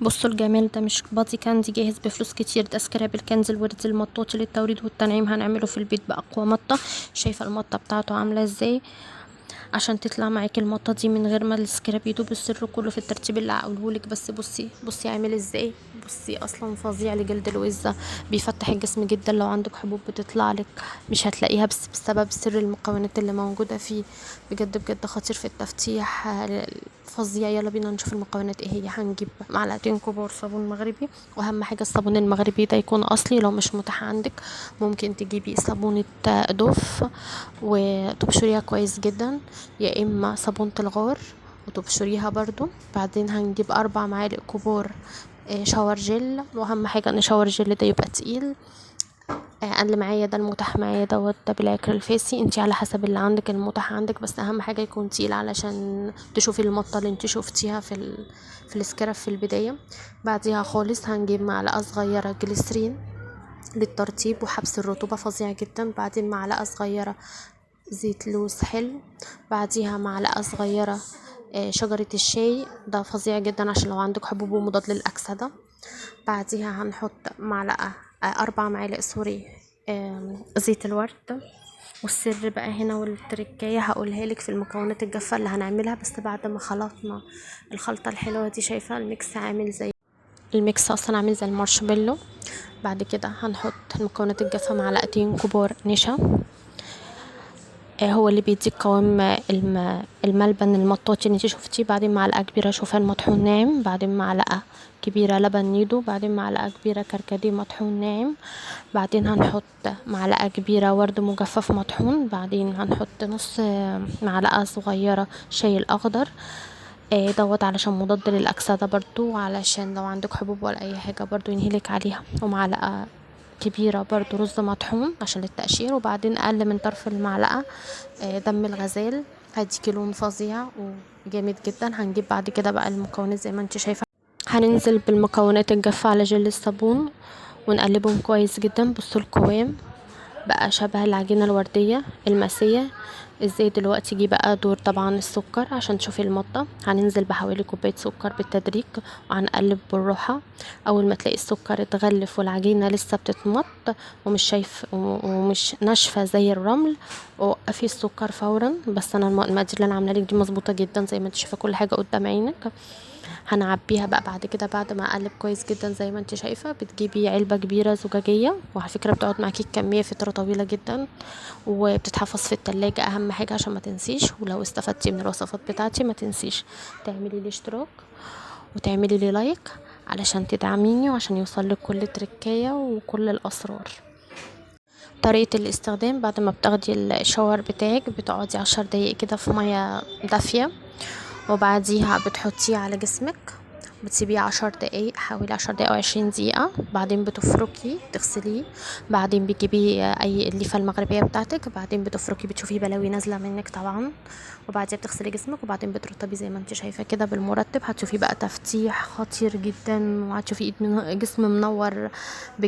بصوا الجمال ده، مش بادي كاندي جاهز بفلوس كتير، ده سكراب الكنز الوردي المطاطي للتوريد والتنعيم، هنعمله في البيت بأقوى مطة. شايفة المطة بتاعته عاملة ازاي عشان تطلع معاكي المطة دي من غير ما السكراب يدوب. السر كله في الترتيب اللي هقولهولك. بس بصي عامل ازاي، بصي اصلا فظيع لجلد الوزة، بيفتح الجسم جدا. لو عندك حبوب بتطلع لك مش هتلاقيها، بس بسبب سر المكونات اللي موجودة فيه. بجد بجد خطير في التفتيح، فظيع. يلا بينا نشوف المكونات ايه هي. هنجيب معلقتين كبار صابون مغربي، واهم حاجة الصابون المغربي ده يكون اصلي. لو مش متاح عندك ممكن تجيبي صابونة دوف وتبشريها كويس جدا، يا اما صابونة الغار وتبشريها برضو. بعدين هنجيب 4 معالق كبار شاور جل، واهم حاجة ان شاور جل ده يبقى تقيل. انا اللي معايا ده المتاح معايا دوت، ده بالعكر الفاسي، انتي على حسب اللي عندك المتاح عندك، بس اهم حاجة يكون تقيل علشان تشوفي المطة اللي انتي شوفتيها في السكراب في البداية. بعديها خالص هنجيب معلقة صغيرة جليسرين للترطيب وحبس الرطوبة، فظيع جدا. بعدين معلقة صغيرة زيت لوز حلو. بعديها معلقة صغيرة شجرة الشاي، ده فظيع جدا عشان لو عندك حبوب ومضاد للأكسدة. بعديها هنحط معلقة 4 معالق سوري زيت الورد. والسر بقى هنا والتركية هقولها لك في المكونات الجافة اللي هنعملها بس بعد ما خلطنا الخلطة الحلوة دي. شايفة الميكس عامل زي الميكس اصلا عامل زي المارشميلو. بعد كده هنحط المكونات الجافة، معلقتين كبار نشا، هو اللي بيديك قوام الملبن المطاطي اللي انتي شفتيه. بعدين معلقة كبيرة شوفان مطحون ناعم، بعدين معلقة كبيرة لبن نيدو، بعدين معلقة كبيرة كركديه مطحون ناعم، بعدين هنحط معلقة كبيرة ورد مجفف مطحون، بعدين هنحط نص معلقة صغيرة شاي الأخضر دوت علشان مضاد للأكسدة برضو، علشان لو عندك حبوب ولا أي حاجة برضو ينهلك عليها. ومعلقة كبيرة برضو رز مطحون عشان التقشير. وبعدين أقل من طرف المعلقة دم الغزال، هيديكي لون فظيع وجامد جدا. هنجيب بعد كده بقى المكونات زي ما انت شايفة، هننزل بالمكونات الجافة على جل الصابون ونقلبهم كويس جدا. بصوا القوام بقى شبه العجينة الوردية الماسية ازاي. دلوقتي جه بقى دور طبعا السكر عشان تشوفي المطة. هننزل بحوالي كوباية سكر بالتدريج وهنقلب بالراحة. اول ما تلاقي السكر اتغلف والعجينة لسه بتتمط ومش ناشفة زي الرمل، وقفي السكر فورا. بس انا المقادير اللي انا عامله لك دي مظبوطة جدا زي ما انت شايفة، كل حاجة قدام عينك. هنعبيها بقى بعد كده بعد ما اقلب كويس جدا زي ما انت شايفه. بتجيبي علبه كبيره زجاجيه، وعلى فكره بتقعد معاكي الكميه فتره طويله جدا، وبتتحفظ في التلاجة اهم حاجه عشان ما تنسيش. ولو استفدتي من الوصفات بتاعتي ما تنسيش تعملي لي اشتراك وتعملي لي لايك علشان تدعميني وعشان يوصل لك كل تركايه وكل الاسرار. طريقة الاستخدام: بعد ما بتاخدي الشاور بتاعك بتقعدي 10 دقايق كده في مية دافية، وبعديها بتحطيه على جسمك، بتسيبيه 10 دقايق، حوالي 10 دقايق أو 20 دقيقة. بعدين بتفركي تغسليه، بعدين بتجيبي أي الليفة المغربية بتاعتك، بعدين بتفركي بتشوفي بلاوي نازلة منك طبعا، وبعدين بتغسلي جسمك، وبعدين بترطبي زي ما انت شايفة كده بالمرطب. هتشوفي بقى تفتيح خطير جدا، وهتشوفي جسم منور بجد.